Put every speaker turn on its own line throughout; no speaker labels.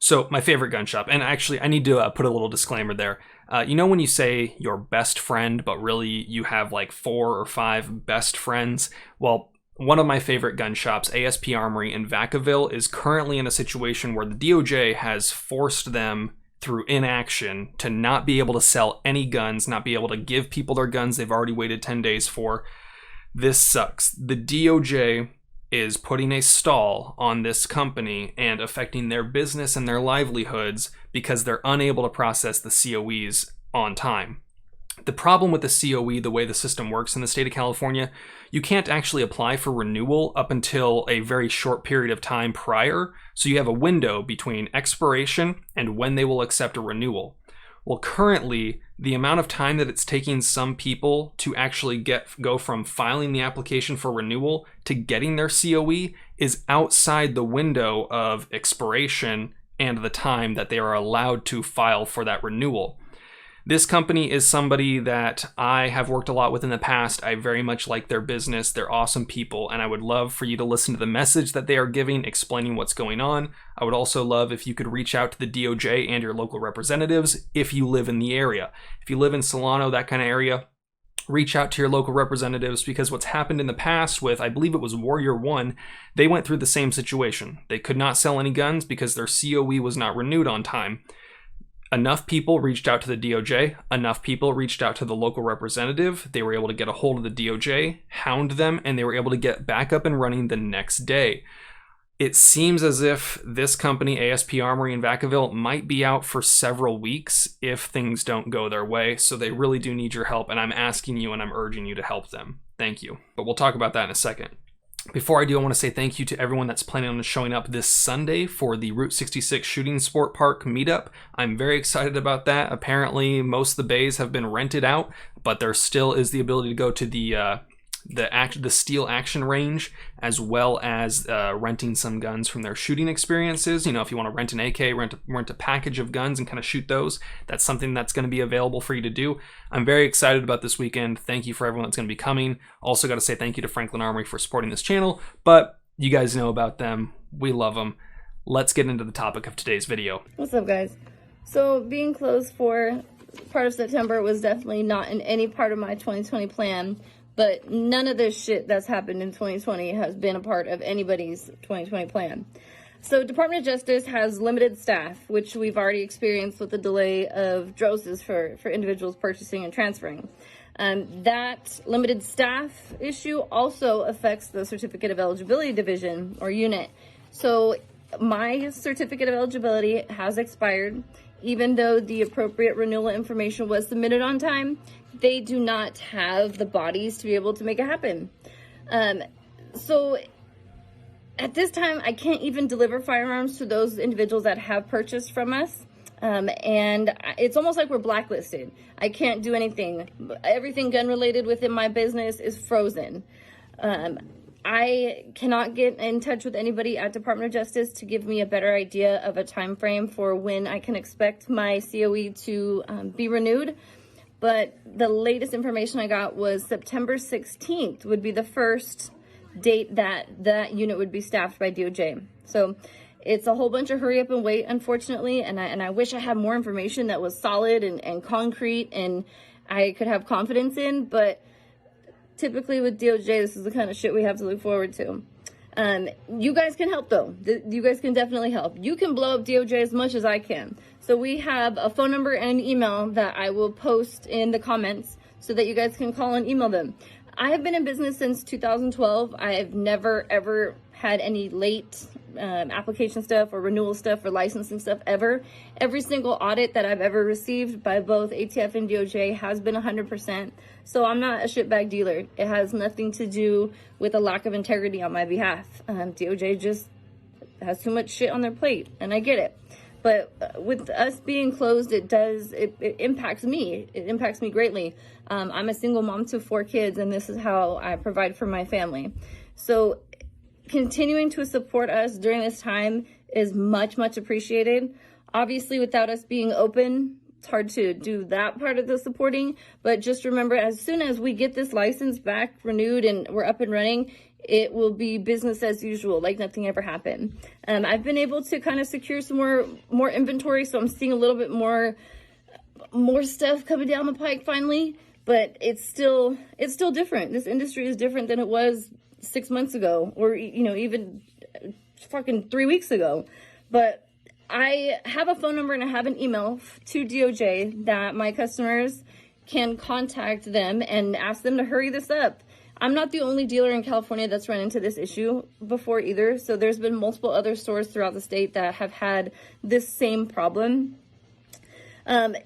So my favorite gun shop, and actually I need to put a little disclaimer there. You know when you say your best friend, but really you have like 4 or 5 best friends? Well, one of my favorite gun shops, ASP Armory in Vacaville, is currently in a situation where the DOJ has forced them through inaction to not be able to sell any guns, not be able to give people their guns they've already waited 10 days for. This sucks. The DOJ is putting a stall on this company and affecting their business and their livelihoods because they're unable to process the COEs on time. The problem with the COE, the way the system works in the state of California, you can't actually apply for renewal up until a very short period of time prior. So you have a window between expiration and when they will accept a renewal. Well, currently, the amount of time that it's taking some people to actually go from filing the application for renewal to getting their COE is outside the window of expiration and the time that they are allowed to file for that renewal. This company is somebody that I have worked a lot with in the past. I very much like their business. They're awesome people, and I would love for you to listen to the message that they are giving, explaining what's going on. I would also love if you could reach out to the DOJ and your local representatives if you live in the area. If you live in Solano, that kind of area, reach out to your local representatives, because what's happened in the past with, I believe it was Warrior 1, they went through the same situation. They could not sell any guns because their COE was not renewed on time. Enough people reached out to the DOJ, enough people reached out to the local representative, they were able to get a hold of the DOJ, hound them, and they were able to get back up and running the next day. It seems as if this company, ASP Armory in Vacaville, might be out for several weeks if things don't go their way, so they really do need your help, and I'm asking you and I'm urging you to help them. Thank you. But we'll talk about that in a second. Before I do, I want to say thank you to everyone that's planning on showing up this Sunday for the Route 66 Shooting Sport Park meetup. I'm very excited about that. Apparently, most of the bays have been rented out, but there still is the ability to go to the steel action range, as well as renting some guns from their shooting experiences. You know, if you want to rent an AK, rent a package of guns and kind of shoot those, that's something that's going to be available for you to do. I'm very excited about this weekend. Thank you for everyone that's going to be coming. Also got to say thank you to Franklin Armory for supporting this channel, but you guys know about them. We love them. Let's get into the topic of today's video.
What's up, guys? So being closed for part of September was definitely not in any part of my 2020 plan. But none of this shit that's happened in 2020 has been a part of anybody's 2020 plan. So Department of Justice has limited staff, which we've already experienced with the delay of doses for individuals purchasing and transferring. That limited staff issue also affects the Certificate of Eligibility Division, or unit. So my certificate of eligibility has expired. Even though the appropriate renewal information was submitted on time, they do not have the bodies to be able to make it happen. So at this time, I can't even deliver firearms to those individuals that have purchased from us. And it's almost like we're blacklisted. I can't do anything. Everything gun related within my business is frozen. I cannot get in touch with anybody at Department of Justice to give me a better idea of a time frame for when I can expect my COE to be renewed. But the latest information I got was September 16th would be the first date that that unit would be staffed by DOJ. So it's a whole bunch of hurry up and wait, unfortunately. And I wish I had more information that was solid and concrete and I could have confidence in, but typically with DOJ, this is the kind of shit we have to look forward to. You guys can help, though. You guys can definitely help. You can blow up DOJ as much as I can. So we have a phone number and an email that I will post in the comments so that you guys can call and email them. I have been in business since 2012. I have never, ever had any late application stuff or renewal stuff or licensing stuff ever. Every single audit that I've ever received by both ATF and DOJ has been 100%. So I'm not a shitbag dealer. It has nothing to do with a lack of integrity on my behalf. DOJ just has too much shit on their plate, and I get it. But with us being closed, it impacts me. It impacts me greatly. I'm a single mom to 4 kids, and this is how I provide for my family. So continuing to support us during this time is much, much appreciated. Obviously, without us being open, it's hard to do that part of the supporting. But just remember, as soon as we get this license back renewed and we're up and running, it will be business as usual, like nothing ever happened. I've been able to kind of secure some more inventory, so I'm seeing a little bit more stuff coming down the pike finally. But it's still different. This industry is different than it was 6 months ago, or even fucking 3 weeks ago. But I have a phone number and I have an email to DOJ that my customers can contact them and ask them to hurry this up. I'm not the only dealer in California that's run into this issue before either. So there's been multiple other stores throughout the state that have had this same problem. And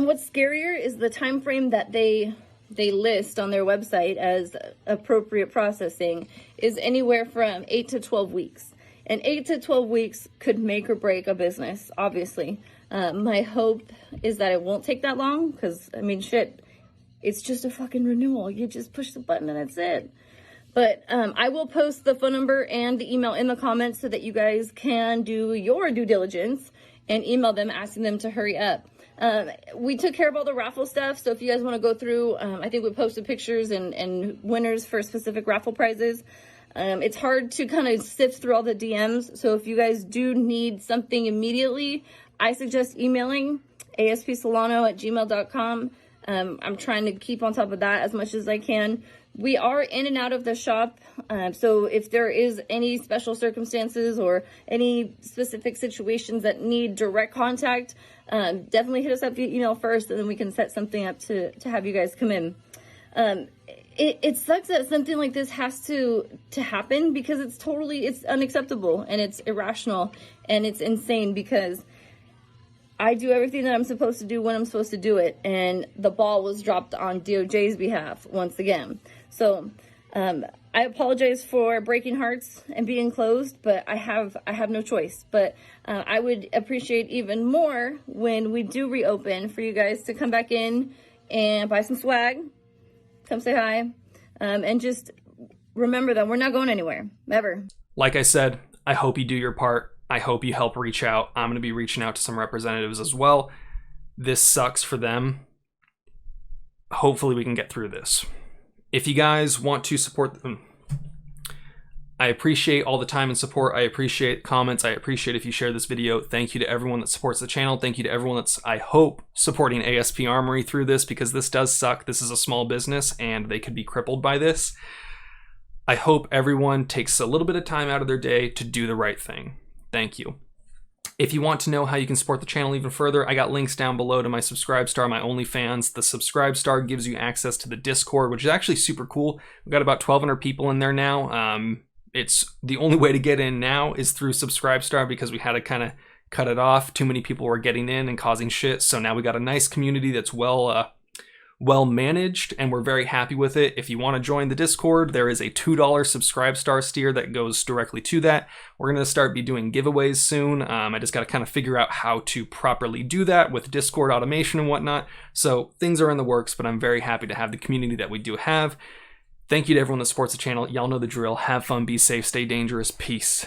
what's scarier is the time frame that they list on their website as appropriate processing is anywhere from 8 to 12 weeks. And 8 to 12 weeks could make or break a business, obviously. My hope is that it won't take that long because, I mean, shit, it's just a fucking renewal. You just push the button and that's it. But I will post the phone number and the email in the comments so that you guys can do your due diligence and email them asking them to hurry up. We took care of all the raffle stuff, so if you guys want to go through, I think we posted pictures and winners for specific raffle prizes. It's hard to kind of sift through all the DMs, so if you guys do need something immediately, I suggest emailing aspsolano@gmail.com. I'm trying to keep on top of that as much as I can. We are in and out of the shop, so if there is any special circumstances or any specific situations that need direct contact, definitely hit us up via email first, and then we can set something up to have you guys come in. It sucks that something like this has to happen because it's unacceptable and it's irrational and it's insane because I do everything that I'm supposed to do when I'm supposed to do it, and the ball was dropped on DOJ's behalf once again. So I apologize for breaking hearts and being closed, but I have no choice. But I would appreciate even more when we do reopen for you guys to come back in and buy some swag, come say hi, and just remember that we're not going anywhere, ever.
Like I said, I hope you do your part. I hope you help reach out. I'm going to be reaching out to some representatives as well. This sucks for them. Hopefully we can get through this. If you guys want to support them, I appreciate all the time and support. I appreciate comments. I appreciate if you share this video. Thank you to everyone that supports the channel. Thank you to everyone that's, I hope, supporting ASP Armory through this because this does suck. This is a small business and they could be crippled by this. I hope everyone takes a little bit of time out of their day to do the right thing. Thank you. If you want to know how you can support the channel even further, I got links down below to my Subscribe Star, my OnlyFans. The Subscribe Star gives you access to the Discord, which is actually super cool. We've got about 1,200 people in there now. It's the only way to get in now is through Subscribe Star because we had to kind of cut it off. Too many people were getting in and causing shit. So now we got a nice community that's well managed, and we're very happy with it. If you want to join the Discord, there is a $2 Subscribe Star tier that goes directly to that. We're going to start doing giveaways soon. I just got to kind of figure out how to properly do that with Discord automation and whatnot. So things are in the works, but I'm very happy to have the community that we do have. Thank you to everyone that supports the channel. Y'all know the drill. Have fun, be safe, stay dangerous. Peace.